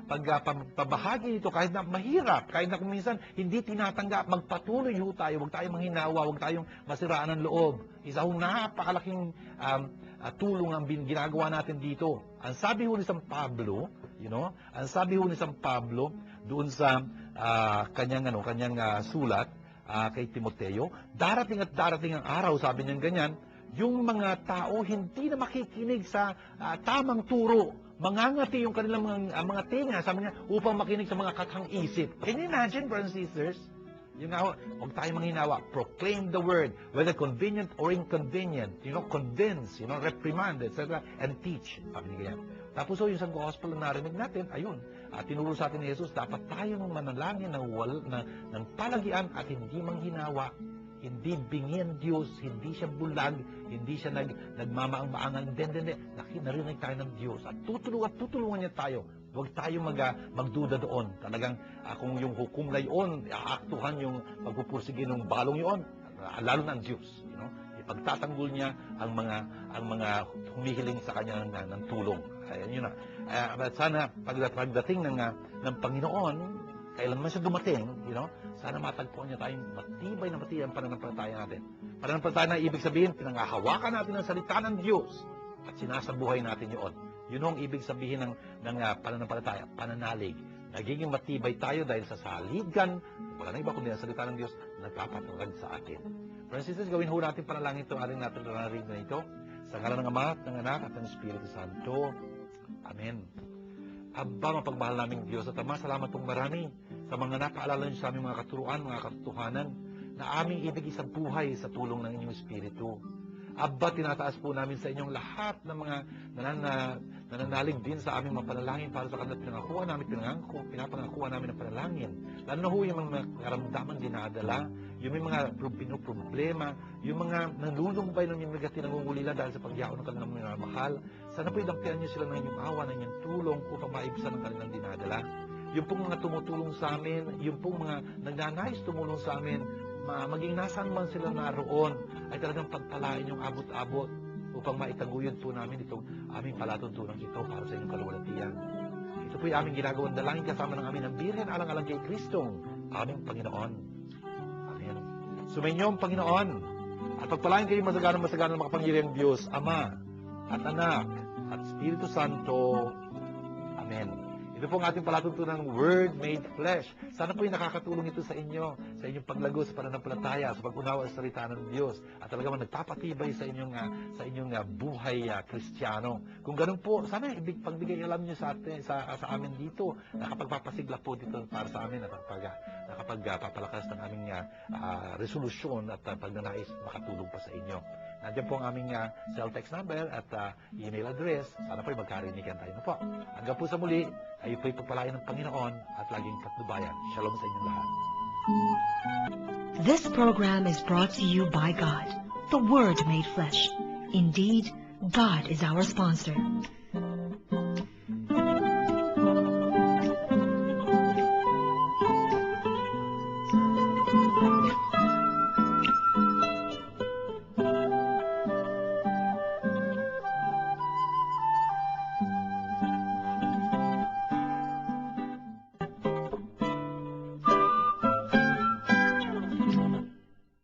pagpabahagi ito kahit na mahirap, kahit na kung minsan hindi tinatanggap, magpatuloy ho tayo, huwag tayong manghinawa, huwag tayong masiraan ng loob. Isa hong napakalaking tulong ang ginagawa natin dito. Ang sabi ho ni San Pablo, doon sa kanyang sulat kay Timoteo, darating at darating ang araw, sabi niya ganyan, yung mga tao hindi na makikinig sa tamang turo. Mangangati yung kanilang mga tenga, sabi niya, upang makinig sa mga katang isip. Can you imagine, brothers and sisters? Yung huwag tayo manghinawa. Proclaim the word, whether convenient or inconvenient. Convince, reprimand, etc. And teach. Sabi niya ganyan. Tapos yung isang gospel na narinig natin, ayun, tinuro sa atin ni Jesus, dapat tayong manalangin ng palagian at hindi manghinawa, hindi bingin Diyos, hindi siya bulag, hindi siya nagmamaang-maangan, hindi. Narinig tayo ng Diyos at tutulungan niya tayo. Huwag tayong magduda doon. Talagang kung yung hukom na yun, aaktuhan yung pagpupursige ng balong yun, lalo ng Diyos. Ipagtatanggol niya ang mga humihiling sa kanya ng tulong. Ayan yun na. At sana pagdating ng Panginoon, kailan man siya dumating, sana matagpuan niya tayong matibay ang pananampalataya natin. Pananampalataya na ibig sabihin, pinangahawakan natin ang salita ng Diyos at sinasabuhay natin yun. Yun ang ibig sabihin ng pananampalataya, pananalig. Nagiging matibay tayo dahil sa saligan, wala na iba kundi ang salita ng Diyos na nagpapatungkad sa atin. Francis, gawin ho natin panalangin ito, aring natin narinig na ito. Sa ngalan ng Ama, ng Anak, at ng Espiritu Santo. Amen. Aba, mapagmahal naming Diyos at Ama, salamat pong marami sa mga napaalala niyo sa aming mga katuruan, mga katotohanan, na aming ibig isang buhay sa tulong ng inyong Espiritu. Aba, tinataas po namin sa inyong lahat ng mga nananalig din sa aming mga panalangin para sa kanila pinapangakuha namin ng panalangin. Lalo na ho yung mga karamdaman dinadala, yung may mga problema, yung mga nalulumbay ng yung negative nangungulila dahil sa pagyaon ng kanilang mga mahal. Sana po idampian niyo sila ng inyong awa, ng inyong tulong upang maibsan ang kanilang dinadala. Yung pong mga tumutulong sa amin, yung pong mga nagnanais tumulong sa amin, maging nasaan man sila naroon, ay talagang pagpalain yung abot-abot upang maitaguyod po namin itong aming palatuntunan ito para sa inyong kaluwalhatian. Ito po yung aming ginagawang dalangin kasama ng aming Birhen alang-alang kay Kristong, aming Panginoon. Amen. Sumainyo ang Panginoon at pagpalain kayo masaganang ng makapangyarihang Diyos, Ama at Anak at Espiritu Santo. Amen. Ito po ang ating palatuntunang Word Made Flesh. Sana po nakakatulong ito sa inyo, sa inyong paglago sa pananampalataya, sa pag-unawa sa salita ng Diyos, at talagang nagpapatibay sa inyong buhay Kristiyano. Kung ganun po, sana pagbigay alam niyo sa amin dito, nakapagpapasigla po dito para sa amin at nakapagpapalakas ng aming resolusyon at pagnanais makatulong pa sa inyo. Nandiyan po ang aming cell text number at email address. Sana po'y magkarinigan tayo na po. Hanggang po sa muli, ay po'y pagpalain ng Panginoon at laging patnubayan. Shalom sa inyong lahat. This program is brought to you by God, the Word made flesh. Indeed, God is our sponsor.